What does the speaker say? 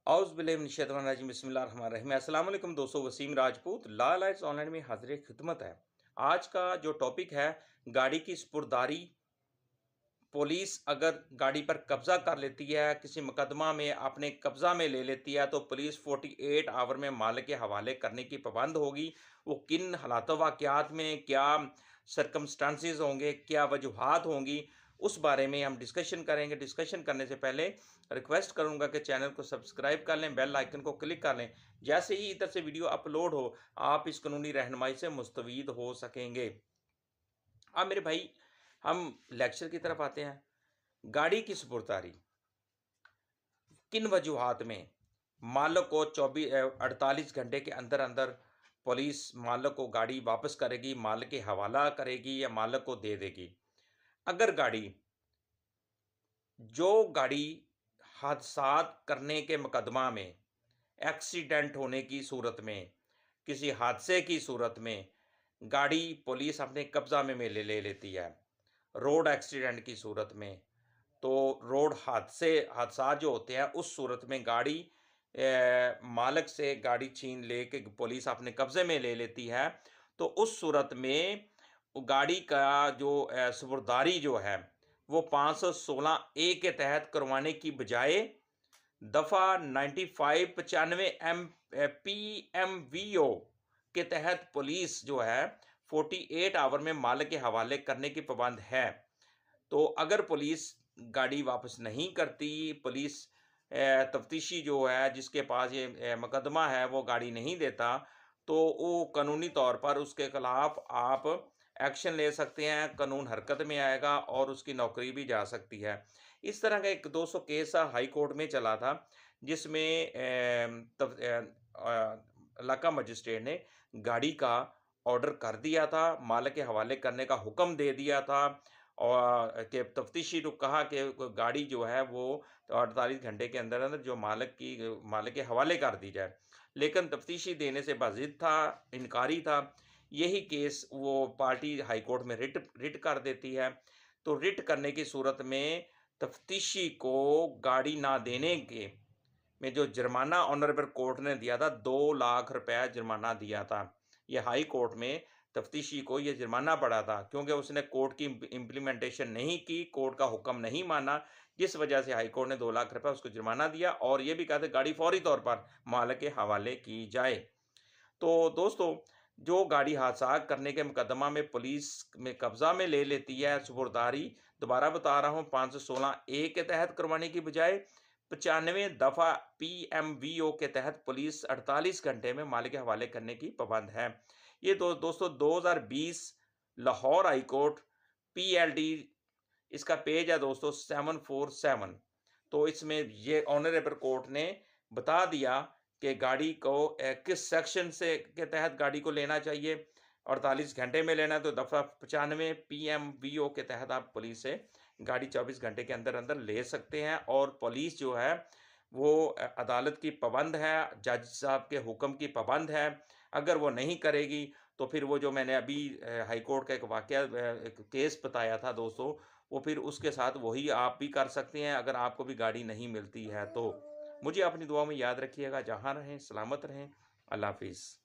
औज़ुबिल्लाहिमिनश्शैतानिर्रजीम बिस्मिल्लाहिर्रहमानिर्रहीम। अस्सलाम वालेकुम दोस्तों, Waseem Rajput law lights online में हाज़िर खिदमत है। आज का जो टॉपिक है, गाड़ी की स्पुर्दारी। पुलिस अगर गाड़ी पर कब्जा कर लेती है, किसी मुकदमा में अपने कब्जा में ले लेती है, तो पुलिस 48 आवर में मालिक के हवाले करने की पाबंद होगी। वो किन हालात वाक़यात में क्या सर्कमस्टांसेस होंगे, क्या वजूहात होंगी, उस बारे में हम डिस्कशन करेंगे। डिस्कशन करने से पहले रिक्वेस्ट करूंगा कि चैनल को सब्सक्राइब कर लें, बेल आइकन को क्लिक कर लें। जैसे ही इधर से वीडियो अपलोड हो, आप इस कानूनी रहनुमाई से मुस्तफ़ीद हो सकेंगे। अब मेरे भाई, हम लेक्चर की तरफ आते हैं। गाड़ी की सुपुर्दारी किन वजूहात में मालिक को 48 घंटे के अंदर अंदर पुलिस मालिक को गाड़ी वापस करेगी, मालिक के हवाला करेगी या मालिक को दे देगी। अगर गाड़ी हादसात करने के मुकदमा में, एक्सीडेंट होने की सूरत में, किसी हादसे की सूरत में गाड़ी पुलिस अपने कब्जा में ले लेती है, रोड एक्सीडेंट की सूरत में, तो रोड हादसा जो होते हैं उस सूरत में गाड़ी मालिक से गाड़ी छीन ले के पुलिस अपने कब्जे में ले लेती है। तो उस सूरत में गाड़ी का जो सुपुर्दारी जो है वो 516 ए के तहत करवाने की बजाय दफ़ा 95 एम PMVO के तहत पुलिस जो है 48 आवर में मालिक के हवाले करने की पाबंद है। तो अगर पुलिस गाड़ी वापस नहीं करती, पुलिस तफ्तीशी जो है जिसके पास ये मुकदमा है वो गाड़ी नहीं देता, तो वो कानूनी तौर पर उसके खिलाफ आप एक्शन ले सकते हैं, कानून हरकत में आएगा और उसकी नौकरी भी जा सकती है। इस तरह का एक 200 केस हाई कोर्ट में चला था, जिसमें इलाका मजिस्ट्रेट ने गाड़ी का ऑर्डर कर दिया था, मालिक के हवाले करने का हुक्म दे दिया था और कि तफ्तीशी को कहा कि गाड़ी जो है वो 48 घंटे के अंदर अंदर जो मालिक के हवाले कर दी जाए। लेकिन तफ्तीशी देने से बाज़िद था, इनकारी था। यही केस वो पार्टी हाई कोर्ट में रिट कर देती है। तो रिट करने की सूरत में तफ्तीशी को गाड़ी ना देने के में जो जुर्माना ऑनरेबल कोर्ट ने दिया था, 2 लाख रुपए जुर्माना दिया था। ये हाई कोर्ट में तफ्तीशी को ये जुर्माना पड़ा था, क्योंकि उसने कोर्ट की इम्प्लीमेंटेशन नहीं की, कोर्ट का हुक्म नहीं माना, जिस वजह से हाई कोर्ट ने 2 लाख रुपए उसको जुर्माना दिया और ये भी कहा था गाड़ी फौरी तौर पर मालिक के हवाले की जाए। तो दोस्तों, जो गाड़ी हादसा करने के मुकदमा में पुलिस में कब्जा में ले लेती है, सुपुर्दारी दोबारा बता रहा हूँ 516 ए के तहत करवाने की बजाय 95 दफ़ा PMVO के तहत पुलिस 48 घंटे में मालिक के हवाले करने की पाबंद है। ये दोस्तों 2020 लाहौर हाई कोर्ट PLD, इसका पेज है दोस्तों 747। तो इसमें ये ऑनरेबल कोर्ट ने बता दिया कि गाड़ी को किस सेक्शन से के तहत गाड़ी को लेना चाहिए। 48 घंटे में लेना है तो दफ़ा 95 PMVO के तहत आप पुलिस से गाड़ी 24 घंटे के अंदर अंदर ले सकते हैं। और पुलिस जो है वो अदालत की पाबंद है, जज साहब के हुक्म की पाबंद है। अगर वो नहीं करेगी तो फिर वो जो मैंने अभी हाई कोर्ट का एक वाक़या एक केस बताया था दोस्तों, वो फिर उसके साथ वही आप भी कर सकते हैं अगर आपको भी गाड़ी नहीं मिलती है तो। मुझे अपनी दुआ में याद रखिएगा। जहाँ रहें सलामत रहें। अल्लाह हाफ़िज़।